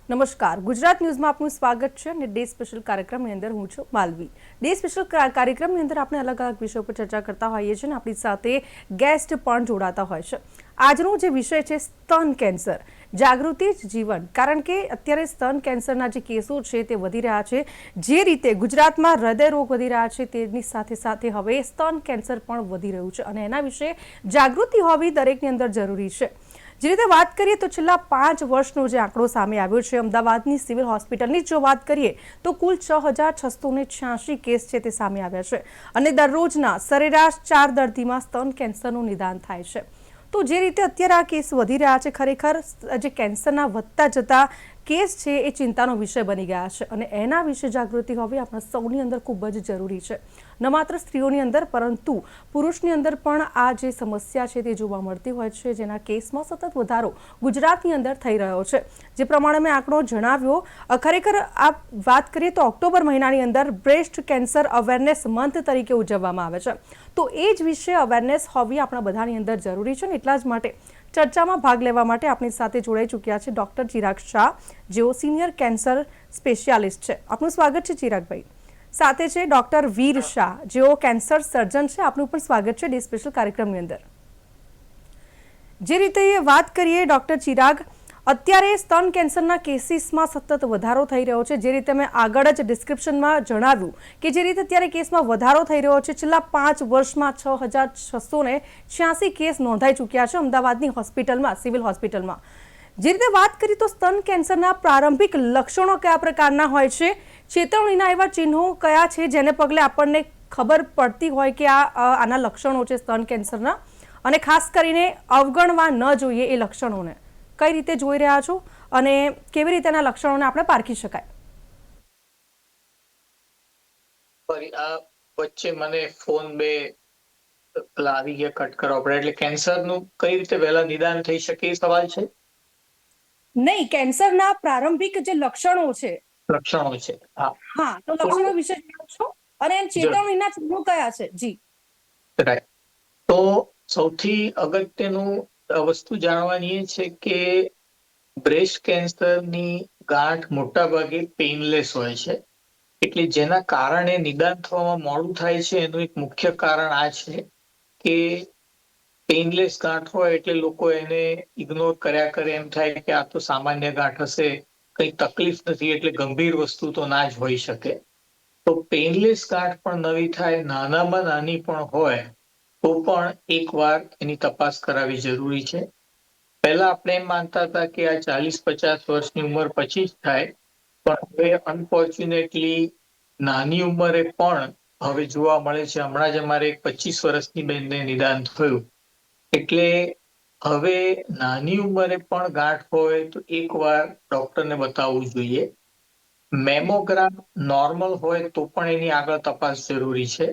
નમસ્કાર, ગુજરાત ન્યૂઝમાં આપનું સ્વાગત છે અને ડે સ્પેશિયલ કાર્યક્રમની અંદર હું છું માલવી. ડે સ્પેશિયલ કાર્યક્રમની અંદર આપણે અલગ અલગ વિષયો પર ચર્ચા કરતા હોઈએ છીએ અને આપણી સાથે ગેસ્ટ પણ જોડાતા હોય છે. આજનો જે વિષય છે સ્તન કેન્સર, જાગૃતિ જ જીવન. કારણ કે અત્યારે સ્તન કેન્સરના જે કેસો છે તે વધી રહ્યા છે. જે રીતે ગુજરાતમાં હૃદય રોગ વધી રહ્યા છે તેની સાથે સાથે હવે સ્તન કેન્સર પણ વધી રહ્યું છે અને એના વિશે જાગૃતિ હોવી દરેકની અંદર જરૂરી છે. જે રીતે વાત કરીએ તો છેલ્લા 5 વર્ષનો જે આંકડો સામે આવ્યો છે અમદાવાદની સિવિલ હોસ્પિટલની જો વાત કરીએ તો કુલ 6,686 કેસ છે તે સામે આવ્યા છે અને દરરોજના સરેરાશ 4 દર્દીમાં સ્તન કેન્સરનું નિદાન થાય છે. તો જે રીતે અત્યારે આ કેસ વધી રહ્યા છે, ખરેખર જે કેન્સરના વધતા જતા કેસ છે એ ચિંતાનો વિષય બની ગયા છે અને એના વિશે જાગૃતિ હોવી આપણા સૌની અંદર ખૂબ જ જરૂરી છે. ન માત્ર સ્ત્રીઓની અંદર પરંતુ પુરુષની અંદર પણ આ જે સમસ્યા છે તે જોવા મળતી હોય છે, જેના કેસમાં સતત વધારો ગુજરાતની અંદર થઈ રહ્યો છે. જે પ્રમાણે મેં આંકડો જણાવ્યો, ખરેખર આ વાત કરીએ તો ઓક્ટોબર મહિનાની અંદર બ્રેસ્ટ કેન્સર અવેરનેસ મંથ તરીકે ઉજવવામાં આવે છે. તો એ જ વિશે અવેરનેસ હોવી આપણા બધાની અંદર જરૂરી છે ને એટલા જ માટે ચર્ચામાં ભાગ લેવા માટે આપણી સાથે જોડાઈ ચૂક્યા છે ડૉક્ટર ચિરાગ શાહ, જેઓ સિનિયર કેન્સર સ્પેશિયાલિસ્ટ છે. આપનું સ્વાગત છે ચિરાગભાઈ. સાથે છે ડૉક્ટર વીર શાહ, જેઓ કેન્સર સર્જન છે. આપનું પણ સ્વાગત છે ડે સ્પેશિયલ કાર્યક્રમની અંદર. જે રીતે વાત કરીએ ડૉક્ટર ચિરાગ, અત્યારે સ્તન કેન્સરના કેસીસમાં સતત વધારો થઈ રહ્યો છે. જે રીતે મેં આગળ જ ડિસ્ક્રિપ્શનમાં જણાવ્યું કે જે રીતે અત્યારે કેસમાં વધારો થઈ રહ્યો છે, છેલ્લા 5 વર્ષમાં 6,686 કેસ નોંધાઈ ચૂક્યા છે અમદાવાદની હોસ્પિટલમાં, સિવિલ હોસ્પિટલમાં. જે રીતે વાત કરીએ તો સ્તન કેન્સરના પ્રારંભિક લક્ષણો કયા પ્રકારના હોય છે, ચેતવણીના એવા ચિહ્નો કયા છે જેને પગલે આપણને ખબર પડતી હોય કે આના લક્ષણો છે સ્તન કેન્સરના, અને ખાસ કરીને અવગણવા ન જોઈએ એ લક્ષણોને. કઈ રીતે જોઈ રહ્યા છો અને કેવી રીતે એના લક્ષણોને આપણે પારખી શકાય? આ વચ્ચે મને ફોન બે આવી ગયા કટ કરવા પડે, એટલે કેન્સરનું કઈ રીતે વહેલા નિદાન થઈ શકે એ સવાલ છે? નહીં, કેન્સરના પ્રારંભિક જે લક્ષણો છે. લક્ષણો છે, હા. હા, તો લક્ષણો વિશે જણાવશો અને ચેતવણીના ચિહ્નો કયા છે? જી રાઈટ. તો સૌથી અગત્યનું વસ્તુ જાણવાની એ છે કે બ્રેસ્ટ કેન્સરની ગાંઠ મોટા ભાગે પેઇનલેસ હોય છે. એટલે જેના કારણે નિદાન થવામાં મોડું થાય છે એનું એક મુખ્ય કારણ આ છે કે પેઇનલેસ ગાંઠ હોય એટલે લોકો એને ઇગ્નોર કર્યા કરે, એમ થાય કે આ તો સામાન્ય ગાંઠ હશે, કઈ તકલીફ નથી, એટલે ગંભીર વસ્તુ તો ના જ હોઈ શકે. તો પેઇનલેસ ગાંઠ પણ નવી થાય, નાનામાં નાની પણ હોય તો પણ એકવાર એની તપાસ કરાવવી જરૂરી છે. પહેલા આપણે એમ માનતા હતા કે આ 40-50 વર્ષની ઉંમર પછી જ થાય, પણ હવે અનફોર્ચ્યુનેટલી નાની ઉંમરે પણ હવે જોવા મળે છે. હમણાં જ અમારે એક 25 વર્ષની બેનને નિદાન થયું. એટલે હવે નાની ઉંમરે પણ ગાંઠ હોય તો એકવાર ડોક્ટરને બતાવવું જોઈએ. મેમોગ્રામ નોર્મલ હોય તો પણ એની આગળ તપાસ જરૂરી છે.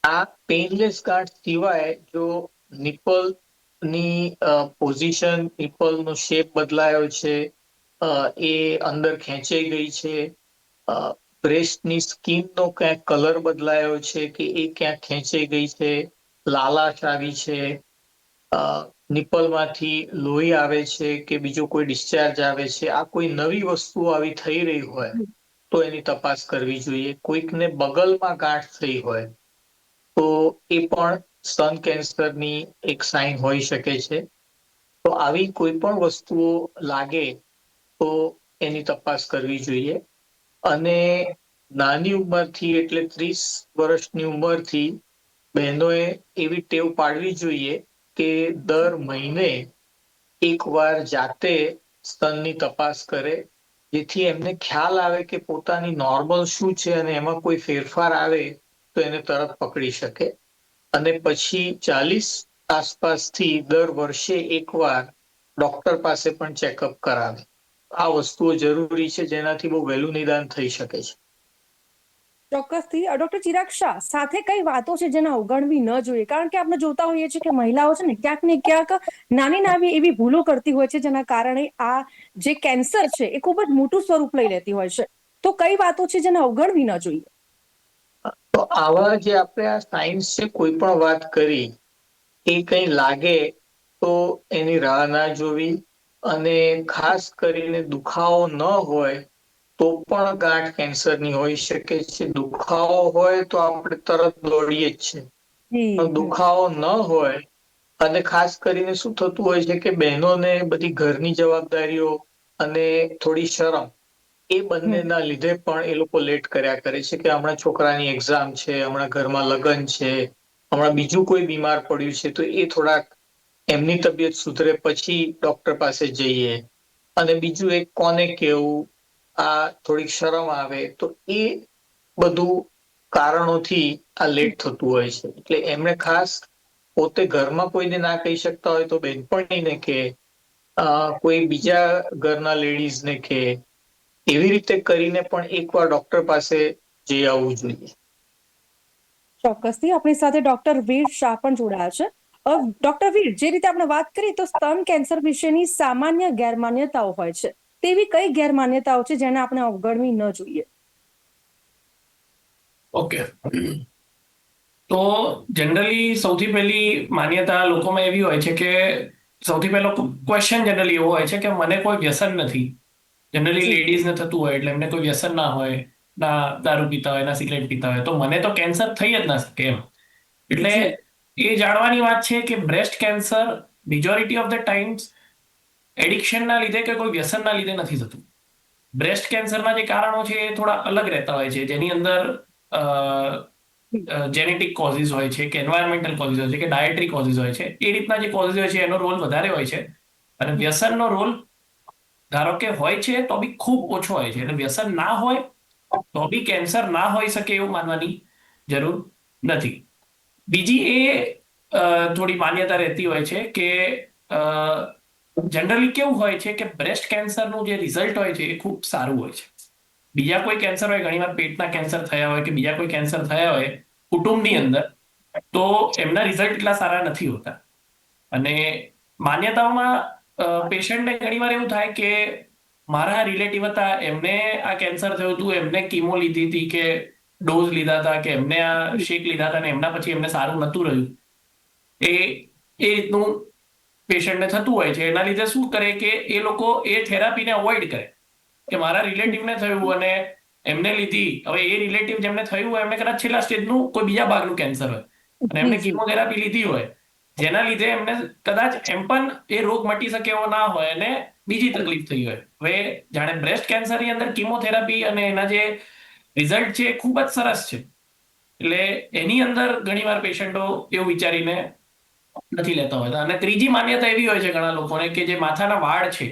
આ પેઇનલેસ ગાંઠ સિવાય જો નિપલની પોઝિશન, નિપલનો શેપ બદલાયો છે, એ અંદર ખેંચાઈ ગઈ છે, બ્રેસ્ટની સ્કિનનો ક્યાંક કલર બદલાયો છે કે એ ક્યાંક ખેંચાઈ ગઈ છે, લાલાશ આવી છે, નિપલમાંથી લોહી આવે છે કે બીજો કોઈ ડિસ્ચાર્જ આવે છે, આ કોઈ નવી વસ્તુ આવી થઈ રહી હોય તો એની તપાસ કરવી જોઈએ. કોઈકને બગલમાં ગાંઠ થઈ હોય તો એ પણ સ્તન કેન્સરની એક સાઇન હોઈ શકે છે. તો આવી કોઈ પણ વસ્તુઓ લાગે તો એની તપાસ કરવી જોઈએ. અને નાની ઉંમરથી એટલે 30 વર્ષની ઉંમરથી બહેનોએ એવી ટેવ પાડવી જોઈએ કે દર મહિને એકવાર જાતે સ્તનની તપાસ કરે, જેથી એમને ખ્યાલ આવે કે પોતાની નોર્મલ શું છે અને એમાં કોઈ ફેરફાર આવે તો એને તરત પકડી શકે. અને પછી 40 આસપાસથી દર વર્ષે એકવાર ડોક્ટર પાસે પણ ચેકઅપ કરાવે. આ વસ્તુઓ જરૂરી છે જેનાથી બહુ વહેલું નિદાન થઈ શકે છે. ચોક્કસથી. ડોક્ટર ચિરાગ શાહ, સાથે કઈ વાતો છે જેને અવગણવી ન જોઈએ? કારણ કે આપણે જોતા હોઈએ છીએ કે મહિલાઓ છે ને ક્યાંક ને ક્યાંક નાની નાની એવી ભૂલો કરતી હોય છે જેના કારણે આ જે કેન્સર છે એ ખૂબ જ મોટું સ્વરૂપ લઈ લેતી હોય છે. તો કઈ વાતો છે જેને અવગણવી ન જોઈએ? તો આવા જે આપણે આ સાયન્સ છે, કોઈ પણ વાત કરી એ કઈ લાગે તો એની રાહ ના જોવી, અને ખાસ કરીને દુખાવો ન હોય તો પણ ગાંઠ કેન્સરની હોઈ શકે છે. દુખાવો હોય તો આપણે તરત દોડીએ જ છે, જી. પણ દુખાવો ન હોય અને ખાસ કરીને શું થતું હોય છે કે બહેનોને બધી ઘરની જવાબદારીઓ અને થોડી શરમ એ બંનેના લીધે પણ એ લોકો લેટ કર્યા કરે છે કે હમણાં છોકરાની એક્ઝામ છે, હમણાં ઘરમાં લગ્ન છે, હમણાં બીજું કોઈ બીમાર પડ્યું છે, તો એ થોડાક એમની તબિયત સુધરે પછી ડોક્ટર પાસે જઈએ. અને બીજું એક કોને કેવું, આ થોડીક શરમ આવે, તો એ બધું કારણોથી આ લેટ થતું હોય છે. એટલે એમણે ખાસ પોતે ઘરમાં કોઈને ના કહી શકતા હોય તો બેનપણીને કે કોઈ બીજા ઘરના લેડીઝને કે એવી રીતે કરીને પણ એકવાર ડોક્ટર પાસે જઈ આવવું જોઈએ. ચોક્કસથી આપણી સાથે ડોક્ટર વીર શાહ પણ જોડાયા છે. ડોક્ટર વીર, જે રીતે આપણે વાત કરી તો સ્તન કેન્સર વિશેની સામાન્ય ગેરમાન્યતાઓ હોય છે, તેવી કઈ ગેરમાન્યતાઓ છે જેને આપણે અવગણવી ન જોઈએ? ઓકે, તો જનરલી સૌથી પહેલી માન્યતા લોકોમાં એવી હોય છે કે સૌથી પહેલો ક્વેશ્ચન જનરલી એવો હોય છે કે મને કોઈ વ્યસન નથી. જનરલી જી. લેડીઝને થતું હોય એટલે એમને કોઈ વ્યસન ના હોય, ના દારૂ પીતા હોય, ના સિગરેટ પીતા હોય, તો મને તો કેન્સર થઈ જ ના શકે એમ. એટલે જી. એ જાણવાની વાત છે કે breast cancer majority of the times એડિક્શનના લીધે કે કોઈ વ્યસનના લીધે નથી થતું. બ્રેસ્ટ કેન્સરના જે કારણો છે એ થોડા અલગ રહેતા હોય છે, જેની અંદર જેનેટિક કોઝિસ હોય છે કે એન્વાયરમેન્ટલ કોઝિસ હોય છે કે ડાયટરી કોઝિસ હોય છે. એ રીતના જે કોઝિસ હોય છે એનો રોલ વધારે હોય છે, અને વ્યસનનો રોલ ધારો કે હોય છે તો બી ખૂબ ઓછો હોય છે. એટલે વ્યસન ના હોય તો બી કેન્સર ના હોઈ શકે એવું માનવાની જરૂર નથી. બીજી એ થોડી માન્યતા રહેતી હોય છે કે જનરલી કેવું હોય છે કે બ્રેસ્ટ કેન્સરનું જે રિઝલ્ટ હોય છે એ ખૂબ સારું હોય છે. બીજા કોઈ કેન્સર હોય, ઘણીવાર પેટના કેન્સર થયા હોય કે બીજા કોઈ કેન્સર થયા હોય કુટુંબની અંદર, તો એમના રિઝલ્ટ એટલા સારા નથી હોતા. અને માન્યતાઓમાં પેશન્ટને ઘણીવાર એવું થાય કે મારા રિલેટિવ હતા, એમને આ કેન્સર થયું હતું, એમને કીમો લીધી હતી કે ડોઝ લીધા હતા કે એમને આ શેક લીધા હતા, અને એમના પછી એમને સારું નહોતું રહ્યું. એ એ રીતનું પેશન્ટને થતું હોય છે. એના લીધે શું કરે કે એ લોકો એ થેરાપીને અવોઇડ કરે કે મારા રિલેટિવને થયું અને એમને લીધી. હવે એ રિલેટિવ જેમને થયું હોય એમને કદાચ છેલ્લા સ્ટેજનું કોઈ બીજા ભાગનું કેન્સર હોય અને જી. એમને જી. કિમોથેરાપી લીધી હોય, જેના લીધે એમને કદાચ એમ પણ એ રોગ મટી શકે એવો ના હોય અને બીજી તકલીફ થઈ હોય. હવે જાણે બ્રેસ્ટ કેન્સરની અંદર કિમોથેરાપી અને એના જે રિઝલ્ટ છે એ ખૂબ જ સરસ છે. એટલે એની અંદર ઘણીવાર પેશન્ટો એવું વિચારીને નથી લેતા હોતા. અને ત્રીજી માન્યતા એવી હોય છે ઘણા લોકોને કે જે માથાના વાળ છે,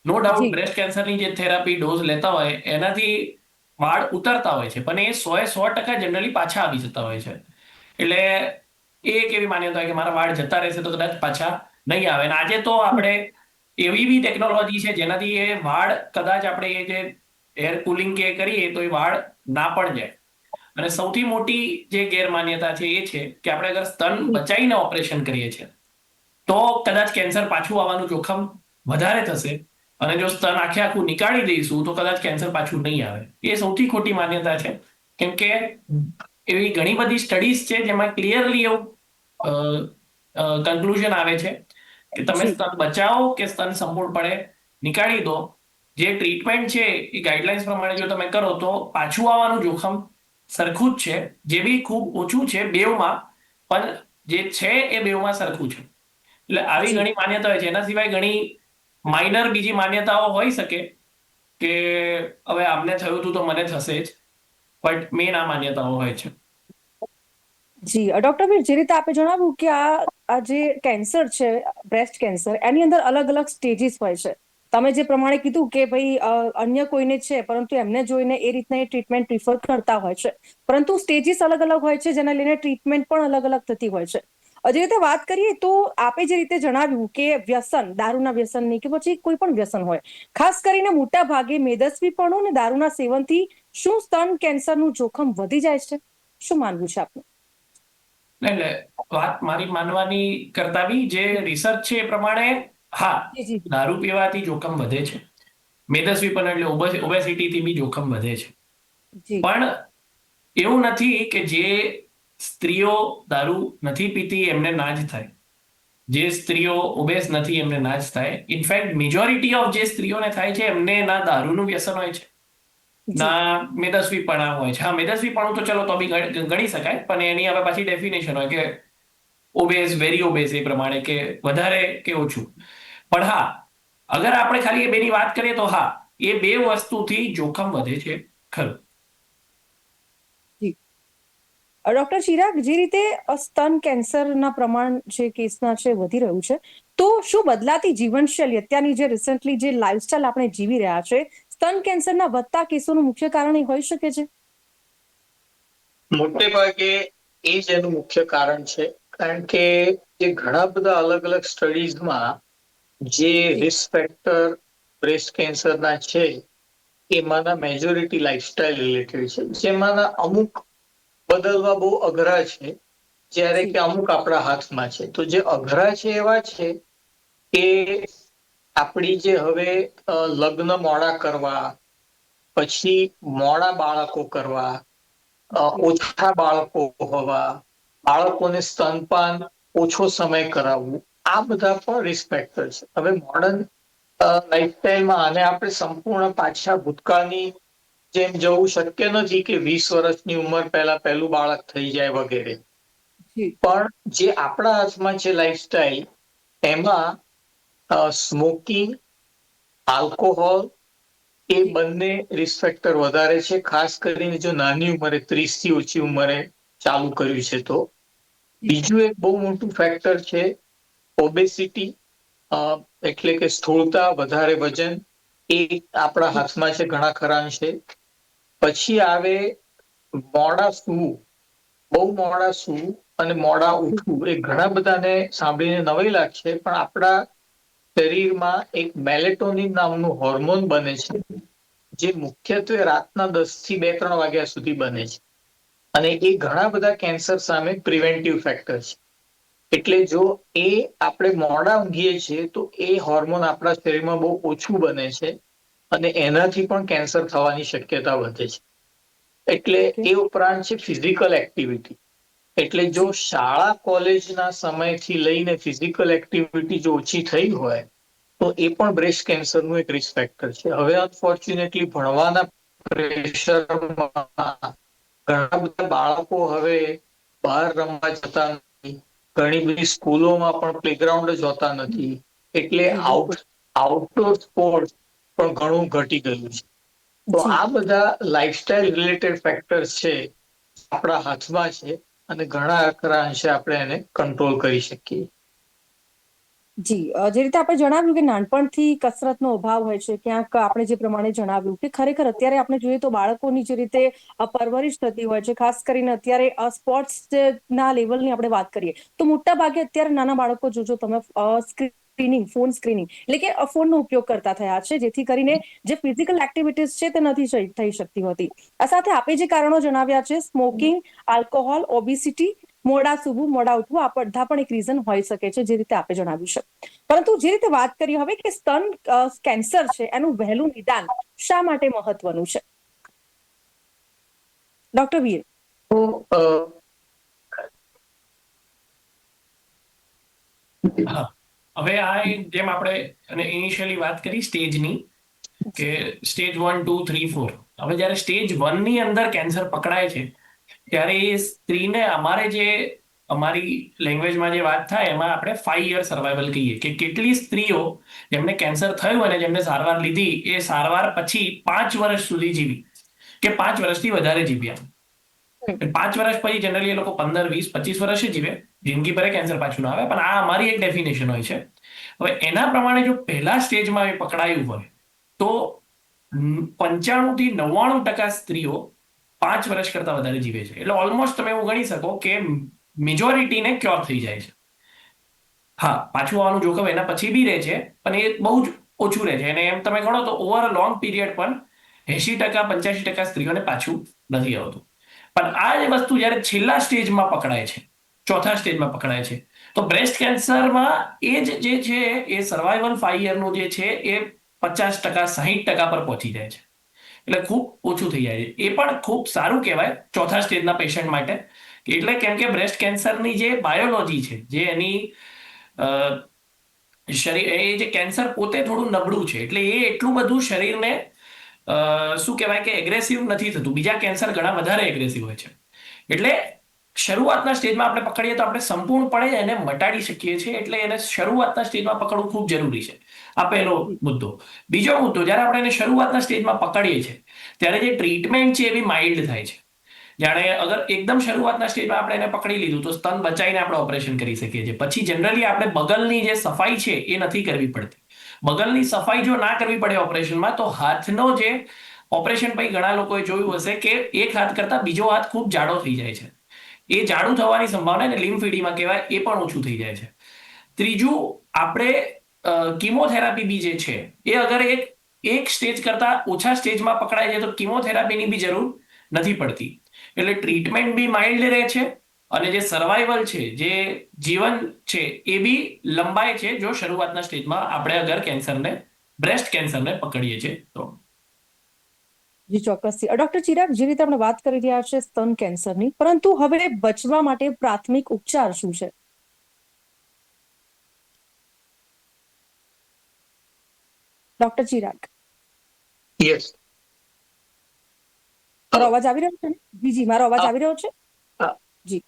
નો ડાઉટ જી. બ્રેસ્ટ કેન્સરની જે થેરાપી ડોઝ લેતા હોય એનાથી વાળ ઉતરતા હોય છે, પણ એ 100% જનરલી પાછા આવી જતા હોય છે. એટલે એ એક એવી માન્યતા હોય કે મારા વાળ જતા રહેશે તો કદાચ પાછા નહીં આવે. અને આજે તો આપણે એવી બી ટેકનોલોજી છે જેનાથી એ વાળ કદાચ આપણે એ જે એર કુલિંગ કે કરીએ તો એ વાળ ના પણ જાય. અને સૌથી મોટી જે ગેરમાન્યતા છે એ છે કે આપણે અગર સ્તન બચાવીને ઓપરેશન કરીએ છીએ તો કદાચ કેન્સર પાછું આવવાનું જોખમ વધારે થશે, અને જો સ્તન આખે આખું નીકાળી દઈશું તો કદાચ કેન્સર પાછું નહીં આવે. એ સૌથી ખોટી માન્યતા છે, કેમ કે એવી ઘણી બધી સ્ટડીઝ છે જેમાં ક્લિયરલી એવું કન્ક્લુઝન આવે છે કે તમે જી. સ્તન બચાવો કે સ્તન સંપૂર્ણપણે નીકાળી દો, જે ટ્રીટમેન્ટ છે એ ગાઈડલાઇન્સ પ્રમાણે જો તમે કરો તો પાછું આવવાનું જોખમ સરખું જ છે, જે બી ખૂબ ઓછું છે બેવમાં, પણ જે છે એ બેવમાં સરખું છે. એટલે આવી જી. ઘણી માન્યતા હોય છે. એના સિવાય ઘણી માઇનર બીજી માન્યતાઓ હોઈ શકે કે હવે આમને થયું હતું તો મને થશે જ, બટ મેન આ માન્યતાઓ હોય છે. જી. ડોક્ટર વીર, જે રીતે આપે જણાવ્યું કે આ જે કેન્સર છે, બ્રેસ્ટ કેન્સર, એની અંદર અલગ અલગ સ્ટેજીસ હોય છે. તમે જે પ્રમાણે કીધું કે ભાઈ અન્ય કોઈને છે પરંતુ એમને જોઈને એ રીતના એ ટ્રીટમેન્ટ પ્રિફર કરતા હોય છે, પરંતુ સ્ટેજીસ અલગ અલગ હોય છે જેના લઈને ટ્રીટમેન્ટ પણ અલગ અલગ થતી હોય છે. જે રીતે વાત કરીએ તો આપે જે રીતે જણાવ્યું કે વ્યસન, દારૂના વ્યસનની કે પછી કોઈ પણ વ્યસન હોય, ખાસ કરીને મોટા ભાગે મેદસ્વીપણું અને દારૂના સેવનથી શું સ્તન કેન્સરનું જોખમ વધી જાય છે? શું માનવું છે આપનું? એટલે વાત મારી માનવાની કરતા બી જે રિસર્ચ છે એ પ્રમાણે હા, જી. જી. દારૂ પીવાથી જોખમ વધે છે. મેદસ્વીપણ એટલે ઓબેસિટીથી બી જોખમ વધે છે. જી. પણ એવું નથી કે જે સ્ત્રીઓ દારૂ નથી પીતી એમને ના જ થાય. જે સ્ત્રીઓ ઓબેસ નથી એમને ના જ થાય. ઇનફેક્ટ મેજોરિટી ઓફ જે સ્ત્રીઓને થાય છે એમને ના દારૂનું વ્યસન હોય છે, જી ના મેદસ્વીપણા હોય છે. હા, મેદસ્વીપણું તો ચલો તો બી ગણી શકાય, પણ એની હવે પાછી ડેફિનેશન હોય કે ઓબેસ, વેરી ઓબેસ, એ પ્રમાણે કે વધારે કે ઓછું. પણ હા, અગર આપણે ખાલી એ બેની વાત કરીએ તો હા, એ બે વસ્તુથી જોખમ વધે છે ખરું. જી ડોક્ટર ચિરાગ, જે રીતે સ્તન કેન્સરના પ્રમાણ જે કેસના છે વધી રહ્યું છે, તો શું બદલાતી જીવનશૈલી, અત્યારની જે રિસન્ટલી જે લાઈફસ્ટાઈલ આપણે જીવી રહ્યા છે, સ્તન કેન્સરના વધતા કેસોનું મુખ્ય કારણ એ હોઈ શકે છે? મોટે ભાગે એ જ એનું મુખ્ય કારણ છે. કારણ કે જે ઘણા બધા અલગ અલગ સ્ટડીઝમાં જે જી રિસ્ક ફેક્ટર બ્રેસ્ટ કેન્સરના છે એમાંના મેજોરિટી લાઇફસ્ટાઇલ રિલેટેડ છે, જેમાંના અમુક બદલવા બહુ અઘરા છે, જ્યારે જી કે અમુક આપણા હાથમાં છે. તો જે અઘરા છે એવા છે કે આપણી જે હવે લગ્ન મોડા કરવા, પછી મોડા બાળકો કરવા, જી ઓછા બાળકો હોવા, બાળકોને સ્તનપાન ઓછો સમય કરાવવું, આ બધા પણ રિસ્ક ફેક્ટર છે. હવે મોડર્ન લાઈફસ્ટાઈલમાં આને આપણે સંપૂર્ણ પાછા ભૂતકાળની જેમ જવું શક્ય નથી કે 20 વર્ષની ઉંમર પહેલા પહેલું બાળક થઈ જાય વગેરે. જી પણ જે આપણા હાથમાં છે લાઈફસ્ટાઈલ, એમાં સ્મોકિંગ, આલ્કોહોલ, એ જી બંને રિસ્ક ફેક્ટર વધારે છે. ખાસ કરીને જો નાની ઉંમરે, 30 થી ઓછી ઉંમરે ચાલુ કર્યું છે તો. જી બીજું એક બહુ મોટું ફેક્ટર છે ઓબેસિટી, એટલે કે સ્થૂળતા, વધારે વજન. એ આપણા હાથમાં છે ઘણા ખરા અંશે. પછી આવે મોડા સૂવું, બહુ મોડા સૂવું અને મોડા ઉઠવું. એ ઘણા બધાને સાંભળીને નવાઈ લાગશે, પણ આપણા શરીરમાં એક મેલેટોનિન નામનું હોર્મોન બને છે, જે મુખ્યત્વે રાતના 10 થી 2-3 વાગ્યા સુધી બને છે. અને એ ઘણા બધા કેન્સર સામે પ્રિવેન્ટિવ ફેક્ટર છે. એટલે જો એ આપણે મોડા ઊંઘીએ છીએ તો એ હોર્મોન આપણા શરીરમાં બહુ ઓછું બને છે, અને એનાથી પણ કેન્સર થવાની શક્યતા વધે છે. એટલે ઓકે એ ઉપરાંત છે ફિઝિકલ એક્ટિવિટી. એટલે જો જી શાળા કોલેજના સમયથી લઈને ફિઝિકલ એક્ટિવિટી જો ઓછી થઈ હોય તો એ પણ બ્રેસ્ટ કેન્સરનું એક રિસ્ક ફેક્ટર છે. હવે અનફોર્ચ્યુનેટલી ભણવાના પ્રેશરમાં ઘણા બધા બાળકો હવે બહાર રમવા જતા નથી, ઘણી બધી સ્કૂલોમાં પણ પ્લેગ્રાઉન્ડ જ હોતા નથી, એટલે જી બિલકુલ આઉટડોર સ્પોર્ટ પણ ઘણું ઘટી ગયું છે. તો જી આ બધા લાઈફસ્ટાઈલ રિલેટેડ ફેક્ટર્સ છે, આપણા હાથમાં છે, અને ઘણા ખરા અંશે આપણે એને કંટ્રોલ કરી શકીએ. જી જે રીતે આપણે જણાવ્યું કે નાનપણથી કસરતનો અભાવ હોય છે, ક્યાંક આપણે જે પ્રમાણે જણાવ્યું કે ખરેખર અત્યારે આપણે જોઈએ તો બાળકોની જે રીતે પરવરિશ થતી હોય છે, ખાસ કરીને અત્યારે સ્પોર્ટ્સ ના લેવલની આપણે વાત કરીએ તો મોટા ભાગે અત્યારે નાના બાળકો જોજો તમે ફોન સ્ક્રીનિંગ એટલે કે ફોનનો ઉપયોગ કરતા થયા છે, જેથી કરીને જે ફિઝિકલ એક્ટિવિટીઝ છે તે નથી થઈ શકતી હોતી. આ સાથે આપણે જે કારણો જણાવ્યા છે, સ્મોકિંગ, આલ્કોહોલ, ઓબિસિટી, મોડા સૂવું, મોડા ઉઠવું, આ બધા પણ એક રીઝન હોઈ શકે છે, જે રીતે આપણે જણાવ્યું છે. પરંતુ જે રીતે વાત કરી હવે કે સ્તન કેન્સર છે એનું વહેલું નિદાન શા માટે મહત્વનું છે, ડોક્ટર વીર? તો હા, હવે જેમ આપણે અને ઇનિશિયલી વાત કરી સ્ટેજની, કે સ્ટેજ 1, 2, 3, 4. હવે જ્યારે સ્ટેજ 1 ની અંદર કેન્સર પકડાય છે ત્યારે એ સ્ત્રીને અમારી લેંગ્વેજમાં જે વાત થાય એમાં આપણે 5 યર સર્વાઈવલ કહીએ, કે કેટલી સ્ત્રીઓ જેમને કેન્સર થયું અને જેમને સારવાર લીધી એ સારવાર પછી 5 વર્ષ સુધી જીવી, કે 5 વર્ષથી વધારે જીવ્યા. 5 વર્ષ પછી જનરલી એ લોકો 15, 20, 25 વર્ષે જીવે, જિંદગી ભરે કેન્સર પાછું ના આવે. પણ આ અમારી એક ડેફિનેશન હોય છે. હવે એના પ્રમાણે જો પહેલા સ્ટેજમાં એ પકડાયું હોય તો 95 થી 99% સ્ત્રીઓ 5 વર્ષ કરતા વધારે જીવે છે. એટલે ઓલમોસ્ટ તમે એવું ગણી શકો કે મેજોરિટીને ક્યોર થઈ જાય છે. હા, પાછું આવવાનું જોખમ એના પછી બી રહે છે, પણ એ બહુ જ ઓછું રહે છે. અને એમ તમે ગણો તો ઓવર અ લોંગ પીરિયડ પણ 80%, 85% સ્ત્રીઓને પાછું નથી આવતું. પણ આ જે વસ્તુ જ્યારે છેલ્લા સ્ટેજમાં પકડાય છે, ચોથા સ્ટેજમાં પકડાય છે, તો બ્રેસ્ટ કેન્સરમાં એ જે છે એ સર્વાઈવલ 5 યરનું જે છે એ 50%, 60% પર પહોંચી જાય છે. એટલે ખૂબ ઓછું થઈ જાય છે. એ પણ ખૂબ સારું કહેવાય ચોથા સ્ટેજના પેશન્ટ માટે. એટલે કેમ કે બ્રેસ્ટ કેન્સરની જે બાયોલોજી છે, જે એની અ, શરીર એ જે કેન્સર પોતે થોડું નબળું છે, એટલે એ એટલું બધું શરીરને શું કહેવાય કે એગ્રેસિવ નથી થતું. બીજા કેન્સર ઘણા વધારે એગ્રેસિવ હોય છે. એટલે શરૂઆતના સ્ટેજમાં આપણે પકડીએ તો આપણે સંપૂર્ણપણે એને મટાડી શકીએ છીએ. એટલે એને શરૂઆતના સ્ટેજમાં પકડવું ખૂબ જરૂરી છે. આ પહેલો મુદ્દો. બીજો મુદ્દો, જ્યારે આપણે એને શરૂઆતના સ્ટેજમાં પકડીએ છીએ ત્યારે જે ટ્રીટમેન્ટ છે એ બી માઇલ્ડ થાય છે. જાણે અગર એકદમ શરૂઆતના સ્ટેજમાં આપણે એને પકડી લીધું તો સ્તન બચાવીને આપણે ઓપરેશન કરી શકીએ છીએ. પછી જનરલી આપણે બગલની જે સફાઈ છે એ નથી કરવી પડતી. બગલની સફાઈ જો ના કરવી પડે ઓપરેશનમાં, તો હાથનો જે ઓપરેશન પછી ઘણા લોકોએ જોયું હશે કે એક હાથ કરતા બીજો હાથ ખૂબ જાડો થઈ જાય છે. એ જાડું થવાની સંભાવના, એને લિમ્ફેડિમા કહેવાય, એ પણ ઓછું થઈ જાય છે. ત્રીજું, આપણે કિમોથેરાપી બી જે છે એ અગર એક સ્ટેજ કરતા ઓછા સ્ટેજમાં પકડાય છે તો કિમોથેરાપીની બી જરૂર નથી પડતી. એટલે ટ્રીટમેન્ટ બી માઇલ્ડ રહે છે અને જે સર્વાઈવલ છે, જે જીવન છે, એ બી લંબાય છે જો શરૂઆતના સ્ટેજમાં આપણે અગર બ્રેસ્ટ કેન્સરને પકડીએ છીએ તો. જી ચોક્કસથી. ડોક્ટર ચિરાગ, જે રીતે આપણે વાત કરી રહ્યા છે સ્તન કેન્સરની, પરંતુ હવે બચવા માટે પ્રાથમિક ઉપચાર શું છે? Doctor Chirag, yes. મારો અવાજ આવી રહ્યો છે ને? જી જી, મારો અવાજ આવી રહ્યો છે? હા. જી.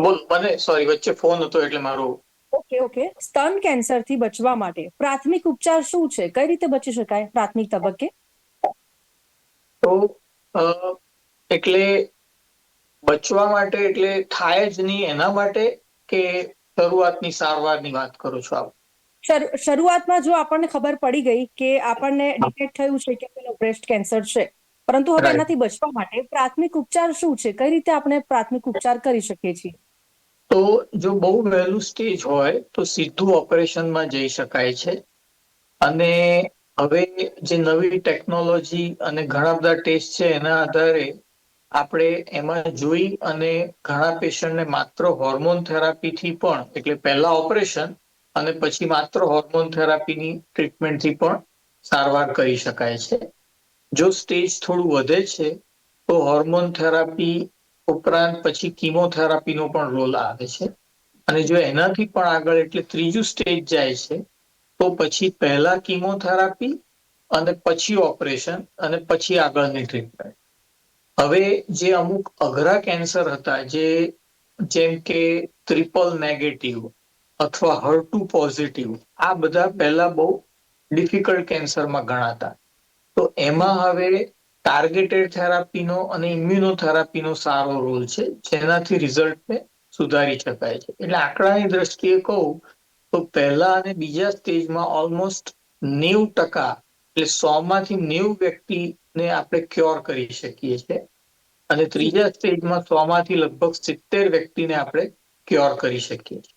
બોલ, મને સોરી, વચ્ચે ફોન હતો એટલે મારું. ઓકે. સ્તન કેન્સરથી બચવા માટે પ્રાથમિક ઉપચાર શું છે? કઈ રીતે બચી શકાય પ્રાથમિક તબક્કે? તો એટલે બચવા માટે એટલે થાય જ નહીં એના માટે, કે શરૂઆતની સારવારની વાત કરો છો આપ? શરૂઆતમાં જો આપણને ખબર પડી ગઈ કે આપણને ડિટેક્ટ થયું છે કે પેલો બ્રેસ્ટ કેન્સર છે, પરંતુ હવે રાઈટ. એનાથી બચવા માટે પ્રાથમિક ઉપચાર શું છે? કઈ રીતે આપણે પ્રાથમિક ઉપચાર કરી શકીએ છીએ? તો જો બહુ વહેલું સ્ટેજ હોય તો સીધું ઓપરેશનમાં જઈ શકાય છે. અને હવે જે નવી ટેકનોલોજી અને ઘણા બધા ટેસ્ટ છે એના આધારે આપણે એમાં જોઈ અને ઘણા પેશન્ટને માત્ર હોર્મોન થેરાપીથી પણ, એટલે પહેલા ઓપરેશન અને પછી માત્ર હોર્મોન થેરાપીની ટ્રીટમેન્ટથી પણ સારવાર કરી શકાય છે. જો સ્ટેજ થોડું વધે છે તો હોર્મોન થેરાપી ઉપરાંત પછી કિમોથેરાપીનો પણ રોલ આવે છે. અને જો એનાથી પણ આગળ, એટલે ત્રીજું સ્ટેજ જાય છે, તો પછી પહેલા કિમોથેરાપી અને પછી ઓપરેશન અને પછી આગળની ટ્રીટમેન્ટ. હવે જે અમુક અઘરા કેન્સર હતા, જેમ કે ટ્રિપલ નેગેટિવ અથવા HER2 પોઝિટિવ, આ બધા પહેલા બહુ ડિફિકલ્ટ કેન્સરમાં ગણાતા. તો એમાં હવે ટાર્ગેટેડ થેરાપીનો અને ઇમ્યુનોથેરાપીનો સારો રોલ છે, જેનાથી રિઝલ્ટને સુધારી શકાય છે. એટલે આંકડાની દ્રષ્ટિએ કહું તો પહેલા અને બીજા સ્ટેજમાં ઓલમોસ્ટ 90%, એટલે 100 માંથી 90 વ્યક્તિને આપણે ક્યોર કરી શકીએ છીએ. અને ત્રીજા સ્ટેજમાં 100 માંથી લગભગ 70 વ્યક્તિને આપણે ક્યોર કરી શકીએ છીએ.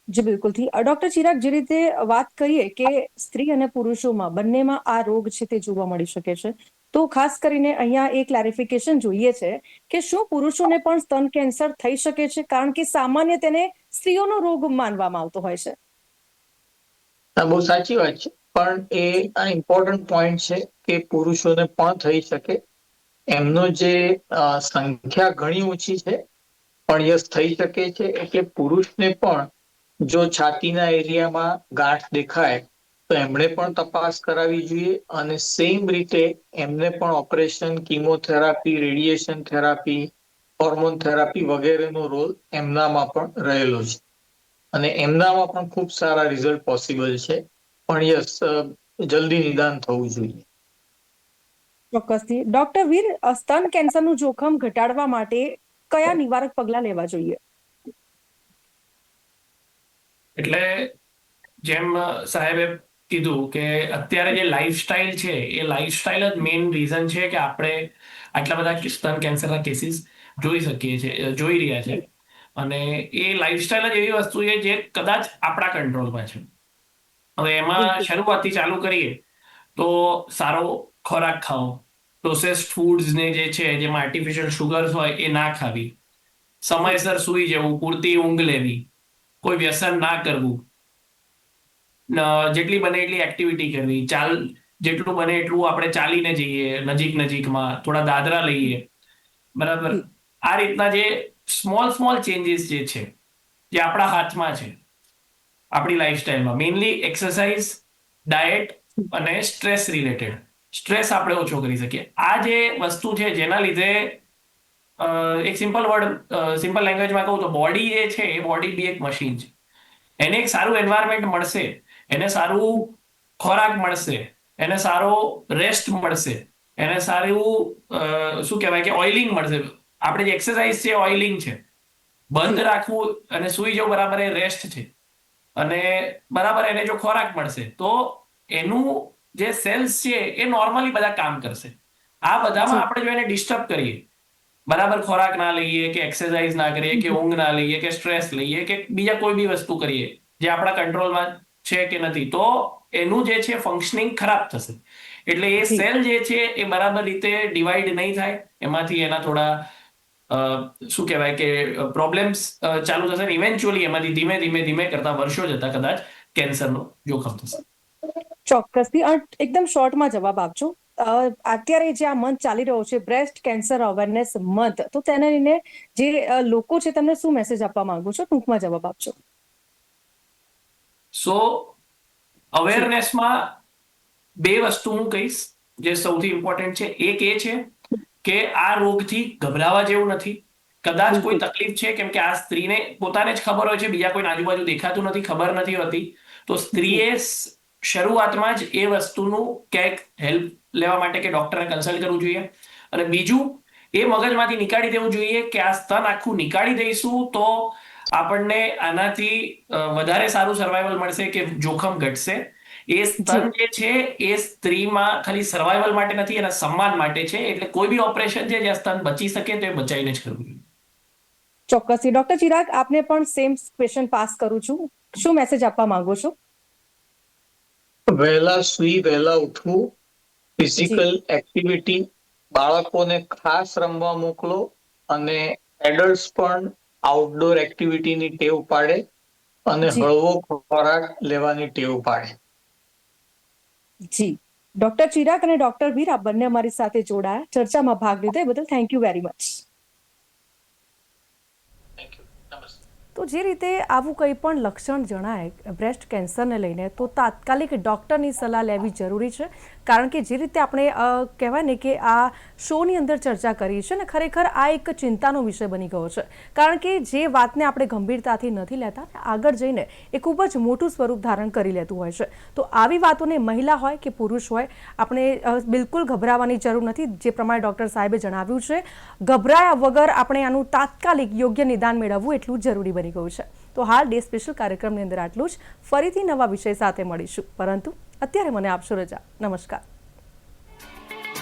જી બિલકુલથી. ડોક્ટર ચિરાગ, જે રીતે વાત કરીએ કે સ્ત્રી અને પુરુષોમાં બંનેમાં આ રોગ છે તે જોવા મળી શકે છે, તો ખાસ કરીને અહીંયા એ ક્લેરિફિકેશન જોઈએ છે કે શું પુરુષોને પણ સ્તન કેન્સર થઈ શકે છે? કારણ કે સામાન્ય તેને સ્ત્રીઓનો રોગ માનવામાં આવતો હોય છે. આ બહુ સાચી વાત છે, પણ આ ઇમ્પોર્ટન્ટ પોઈન્ટ છે કે પુરુષોને પણ થઈ શકે. એમનો જે સંખ્યા ઘણી ઓછી છે, પણ યસ થઈ શકે છે. એટલે પુરુષને પણ જો છાતીના એરિયામાં ગાંઠ દેખાય તો એમણે પણ તપાસ કરાવવી જોઈએ. અને સેમ રીતે એમને પણ operation, chemotherapy, radiation therapy, hormone therapy વગેરેનો રોલ એમનામાં પણ રહેલો છે. અને એમનામાં પણ ખૂબ સારા રિઝલ્ટ પોસિબલ છે. પણ યસ, જલ્દી નિદાન થવું જોઈએ. ચોક્કસથી. ડોક્ટર વીર, સ્તન કેન્સરનું જોખમ ઘટાડવા માટે કયા નિવારક પગલાં લેવા જોઈએ? એટલે જેમ સાહેબે કીધું કે અત્યારે જે લાઈફસ્ટાઈલ છે એ લાઈફસ્ટાઈલ જ મેઇન રીઝન છે કે આપણે આટલા બધા સ્તન કેન્સરના કેસીસ જોઈ રહ્યા છે. અને એ લાઈફસ્ટાઈલ જ એવી વસ્તુ છે જે કદાચ આપણા કંટ્રોલમાં છે. હવે એમાં શરૂઆતથી ચાલુ કરીએ તો સારો ખોરાક ખાઓ, પ્રોસેસ્ડ ફૂડ્સ ને જે છે, જેમાં આર્ટિફિશિયલ શુગર્સ હોય એ ના ખાવી, સમયસર સૂઈ જવું, પૂરતી ઊંઘ લેવી, કોઈ વ્યસન ના કરવું, જેટલી બને એટલી એક્ટિવિટી કરવી, જેટલું બને એટલું આપણે ચાલીને જઈએ નજીકમાં, થોડા દાદરા લઈએ, બરાબર. આ રીતના જે સ્મોલ ચેન્જીસ જે છે જે આપણા હાથમાં છે આપણી લાઈફસ્ટાઈલમાં, મેઇનલી એક્સરસાઇઝ, ડાયટ અને સ્ટ્રેસ રિલેટેડ. સ્ટ્રેસ આપણે ઓછો કરી શકીએ. આ જે વસ્તુ છે જેના લીધે એક સિમ્પલ લેંગ્વેજમાં કહું તો બોડી જે છે એ બોડી બી એક મશીન છે. એને એક સારું એન્વાયરમેન્ટ મળશે, એને સારું ખોરાક મળશે, એને સારો રેસ્ટ મળશે, એને સારું શું કહેવાય કે ઓઇલિંગ મળશે. આપણે જે એક્સરસાઇઝ છે ઓઇલિંગ છે. બંધ રાખવું અને સુઈ જવું બરાબર એ રેસ્ટ છે. અને બરાબર એને જો ખોરાક મળશે તો એનું જે સેલ્સ છે એ નોર્મલી બધા કામ કરશે. આ બધામાં આપણે જો એને ડિસ્ટર્બ કરીએ, બરાબર ખોરાક ના લઈએ કે એક્સરસાઇઝ ના કરીએ કે ઊંઘ ના લઈએ કે સ્ટ્રેસ લઈએ કે બીજા કોઈ બી વસ્તુ કરીએ જે આપણા કંટ્રોલમાં છે કે નથી, તો એનું જે છે ફંક્શનિંગ ખરાબ થશે. એટલે એ સેલ જે છે એ બરાબર રીતે ડિવાઈડ નહીં થાય, એમાંથી એના થોડા શું કહેવાય કે પ્રોબ્લેમ્સ ચાલુ થશે ને ઇવેન્ચ્યુઅલી એમાંથી ધીમે ધીમે કરતા વર્ષો જતા કદાચ કેન્સરનો જોખમ થશે. ચોક્કસથી. એકદમ શોર્ટમાં જવાબ આપજો. અત્યારે જે આ મંથ ચાલી રહ્યો છે બ્રેસ્ટ કેન્સર અવેરનેસ મંથ, તો તેને લઈને જે લોકો છે તેમને શું મેસેજ આપવા માંગુ છો? ટૂંકમાં જવાબ આપજો. સો અવેરનેસમાં બે વસ્તુ હું કહીશ જે સૌથી ઇમ્પોર્ટન્ટ છે. એક એ છે કે આ રોગથી ગભરાવા જેવું નથી. કદાચ કોઈ તકલીફ છે, કેમ કે આ સ્ત્રીને પોતાને જ ખબર હોય છે, બીજા કોઈ આજુબાજુ દેખાતું નથી, ખબર નથી હોતી, તો સ્ત્રીએ શરૂઆતમાં જ એ વસ્તુનું ક્યાંક હેલ્પ લેવા માટે કે ડોક્ટરને કન્સલ્ટ કરવું જોઈએ. અને બીજું એ મગજમાંથી નીકાળી દેવું જોઈએ કે આ સ્તન આખું નીકાળી દઈશું તો આપણને આનાથી વધારે સારું સર્વાઈવલ મળશે કે જોખમ ઘટશે. એ સ્તન જે છે એ સ્ત્રીમાં ખાલી સર્વાઈવલ માટે નથી, એના સન્માન માટે છે. એટલે કોઈ બી ઓપરેશન છે જ્યાં સ્તન બચી શકે તો એ બચાવીને જ કરવું જોઈએ. ચોક્કસથી. ડોક્ટર ચિરાગ, આપને પણ સેમ ક્વેશ્ચન પાસ કરું છું. શું મેસેજ આપવા માંગો છો? વહેલા સુઈ વહેલા ઉઠવું, ફિઝિકલ એક્ટિવિટી, બાળકોને ખાસ રમવા મોકલો અને એડલ્ટ્સ પણ આઉટડોર એક્ટિવિટીની ટેવ પાડે અને હળવો ખોરાક લેવાની ટેવ પાડે. જી, ડોક્ટર ચિરાગ અને ડોક્ટર વીર, આ બંને અમારી સાથે જોડાયા, ચર્ચામાં ભાગ લીધો એ બદલ થેન્ક યુ વેરી મચ. તો જે રીતે આવું કંઈ પણ લક્ષણ જણાય બ્રેસ્ટ કેન્સરને લઈને, તો તાત્કાલિક ડૉક્ટરની સલાહ લેવી જરૂરી છે. કારણ કે જે રીતે આપણે કહેવાય ને કે આ શોની અંદર ચર્ચા કરી છે ને, ખરેખર આ એક ચિંતાનો વિષય બની ગયો છે. કારણ કે જે વાતને આપણે ગંભીરતાથી નથી લેતા, આગળ જઈને એ ખૂબ જ મોટું સ્વરૂપ ધારણ કરી લેતું હોય છે. તો આવી વાતોને મહિલા હોય કે પુરુષ હોય, આપણે બિલકુલ ગભરાવાની જરૂર નથી. જે પ્રમાણે ડૉક્ટર સાહેબે જણાવ્યું છે, ગભરાયા વગર આપણે આનું તાત્કાલિક યોગ્ય નિદાન મેળવવું એટલું જરૂરી બની ગયું છે. તો હાલ ડે સ્પેશિયલ કાર્યક્રમની અંદર આટલું જ. ફરીથી નવા વિષય સાથે મળીશું, પરંતુ અત્યારે મને આપશો રજા. નમસ્કાર.